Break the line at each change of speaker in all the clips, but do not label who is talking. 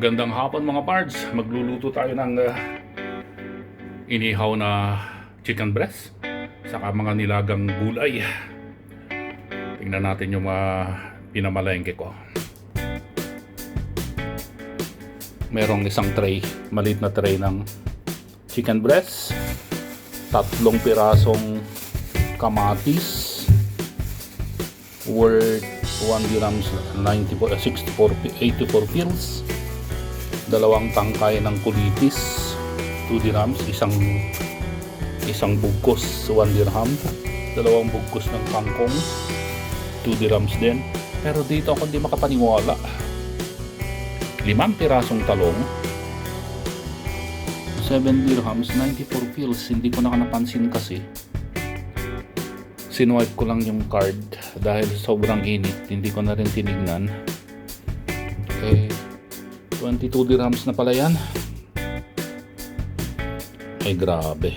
Magandang hapon mga pards. Magluluto tayo ng inihaw na chicken breast saka mga nilagang gulay. Tingnan natin yung pinamalengke ko. Merong isang tray, maliit na tray ng chicken breast, 3 pirasong kamatis worth 1 dirhams 84 pills, 2 tangkay ng kulitis 2 dirhams, isang bugkos 1 dirham, 2 bugkos ng kangkong 2 dirhams din. Pero dito ako hindi makapaniwala, 5 pirasong talong 7 dirhams 94 pills. Hindi ko napansin kasi sinwipe ko lang yung card dahil sobrang init, hindi ko na rin tinignan. 22 dirhams na pala yan. Ay grabe.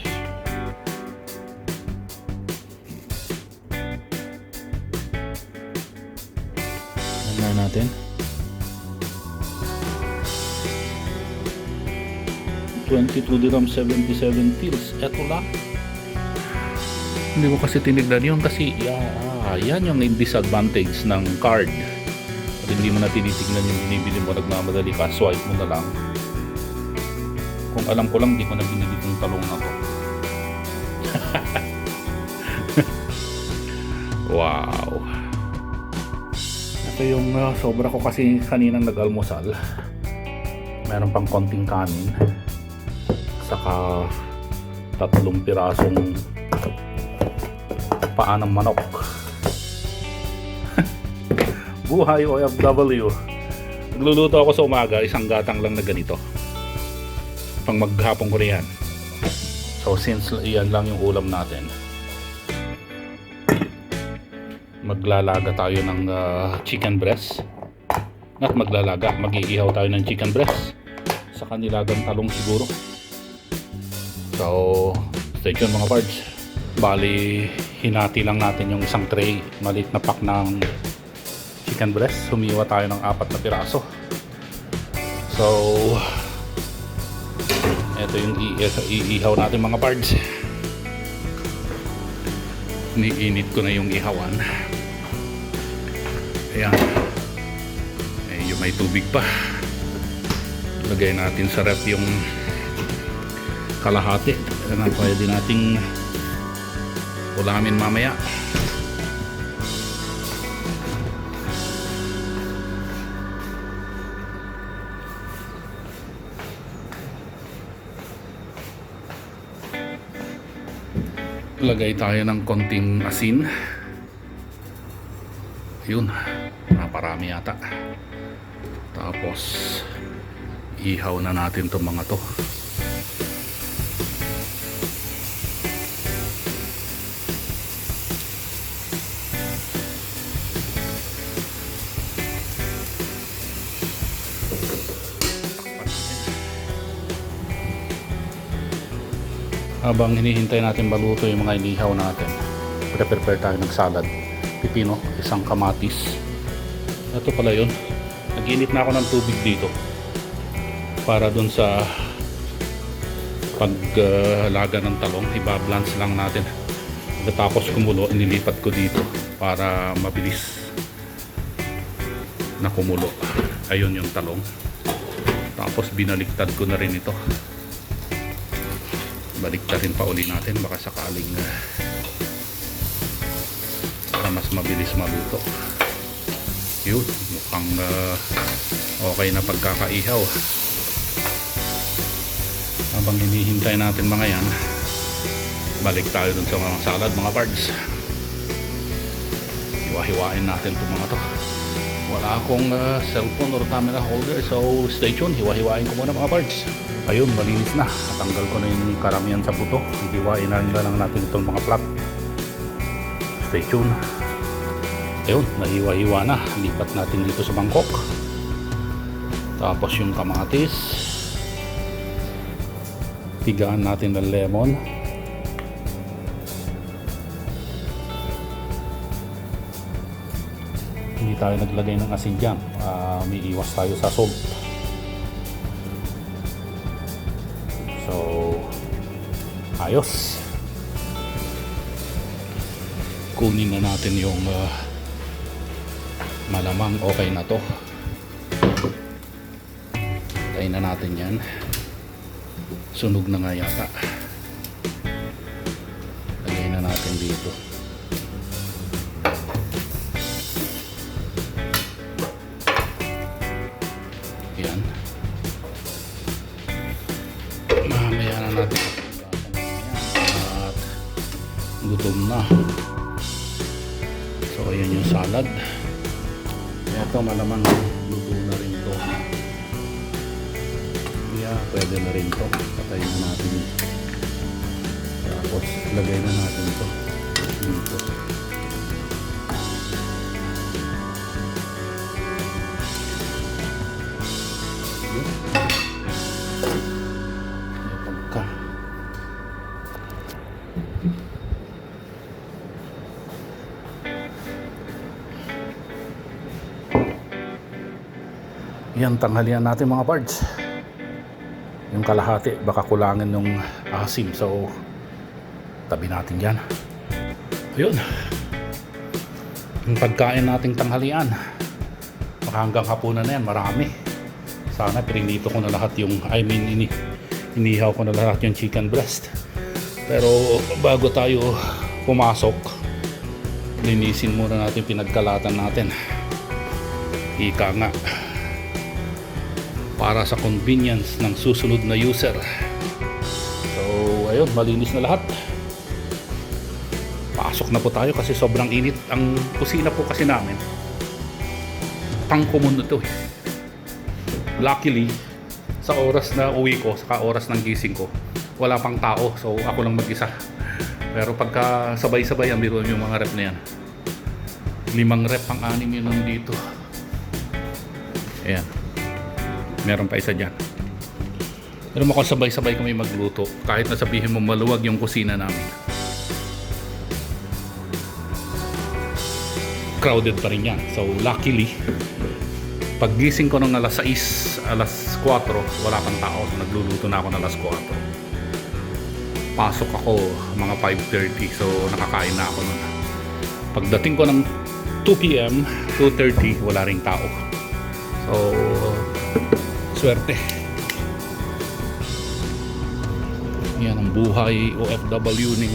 Tingnan natin. 22 dirhams 77 pills. Eto lang. Hindi ko kasi tinignan yun kasi yan yung disadvantage ng card. At hindi mo na tinitignan yung binibili mo, nagmamadali ka, swipe mo na lang. Kung alam ko lang, hindi ko na binili itong talong na to. Wow. Ito yung sobra ko kasi kaninang nag-almusal. Meron pang konting kanin. Saka 3 pirasong paa ng manok. Buhay OFW. Nagluluto ako sa umaga, isang gatang lang na ganito. Pang maghapong ko riyan. So since iyan lang yung ulam natin, maglalaga tayo ng chicken breast. At mag-iihaw tayo ng chicken breast sa kanilagang talong siguro. So stay tuned mga pards. Bali, hinati lang natin yung isang tray, maliit na pack ng chicken breast. Humiwa tayo ng 4 na piraso. So ito yung iihaw natin mga pards. Niinit ko na yung ihawan. Ayan. Yung may tubig pa. Lagay natin sa ref yung kalahati. Ayan, pwede nating ulamin mamaya. Lagay tayo ng konting asin. Yun, naparami yata. Tapos ihaw na natin itong mga to. Habang hinihintay natin maluto yung mga inihaw natin, prepare tayo ng salad. Pipino, isang kamatis. Ito pala yun. Nag-init na ako ng tubig dito para dun sa paglaga ng talong. Iba-blanch lang natin. Tapos kumulo, inilipat ko dito para mabilis na kumulo. Ayun yung talong. Tapos binaliktad ko na rin ito. Baliktarin pa uli natin, baka sakaling para mas mabilis maluto. Yun, mukhang okay na pagkakaihaw. Habang hinihintay natin mga yan, balik tayo dun sa mga salad mga pards. Hiwa-hiwain natin itong mga to. Wala akong cellphone or camera holder, so stay tuned. Hiwa-hiwain ko muna mga pards. Ayun, malinis na. Natanggal ko na yung karamihan sa buto. Hiwain na lang natin itong mga flap. Stay tuned. Ayun, nahiwa-hiwa na. Lipat natin dito sa mangkok. Tapos yung kamatis. Pigaan natin ng lemon. Hindi tayo naglagay ng asin dyan. May iwas tayo sa salt. Ayos. Kunin na natin yung malamang okay na to. Tayin na natin yan. Sunog na nga yata. Lagay na natin dito. Yan. Mamaya na natin. At gutom na. So ayan yung salad. Ito malamang luto na rin to. Yeah, pwede na rin to. Patayin na natin. Tapos lagay na natin to dito. Pagka yan, tanghalian natin mga pards. Yung kalahati baka kulangin yung asim, so tabi natin yan. Ayun, yung pagkain nating tanghalian, baka hanggang hapunan na yan, marami. Sana prinito ko na lahat yung, inihaw ko na lahat yung chicken breast. Pero bago tayo pumasok, linisin muna natin pinagkalatan natin. Ika nga, para sa convenience ng susunod na user. So ayun, malinis na lahat. Pasok na po tayo kasi sobrang init. Ang kusina po kasi namin, pang-common na to eh. Luckily, sa oras na uwi ko, saka oras ng gising ko, wala pang tao, so ako lang mag-isa. Pero pagka sabay-sabay ang biro yung mga rep na yan, 5 rep ang 6 yun nandito. Ayan, meron pa isa dyan. Pero makasabay-sabay kami magluto kahit na sabihin mo maluwag yung kusina namin. Crowded pa rin yan. So luckily, paggising ko ng alas 6, alas 4, wala pang tao. So nagluluto na ako ng alas 4. Pasok ako mga 5:30, so nakakain na ako nun. Pagdating ko ng 2 PM, 2:30, wala ring tao. So swerte. Yan ang buhay OFW ning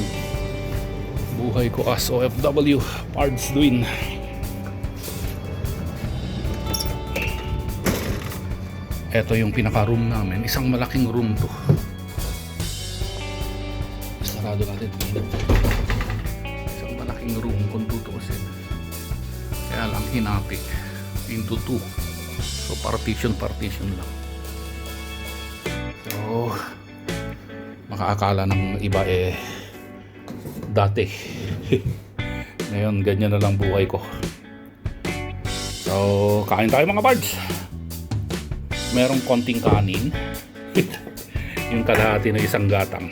buhay ko as OFW, Pards Dwin. Ito yung pinaka-room namin. Isang malaking room to. Sarado natin. Isang malaking room kung tutuusin. Kaya lang hinati into 2. So partition lang. So makaakala ng iba dati. Ngayon ganyan na lang buhay ko. So kain tayo mga pards. Merong konting kanin. Yung kalahati na isang gatang.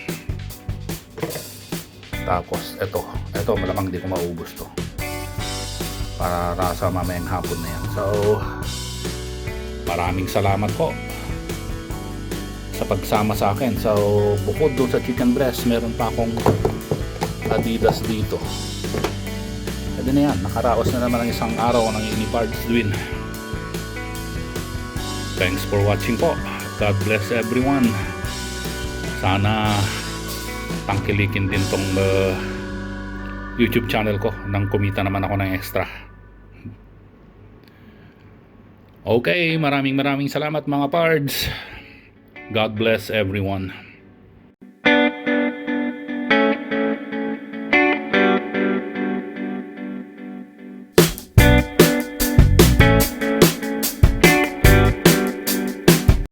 Tapos ito malamang di ko maubos to. Para rasa mamayang hapon na yan. So maraming salamat po sa pagsama sa akin. So bukod doon sa chicken breast, meron pa akong Adidas dito. Pwede na yan, nakaraos na naman ang isang araw ng Pards Dwin. Thanks for watching po. God bless everyone. Sana tangkilikin din tong YouTube channel ko nang kumita naman ako ng extra. Okay, maraming salamat mga pards. God bless everyone.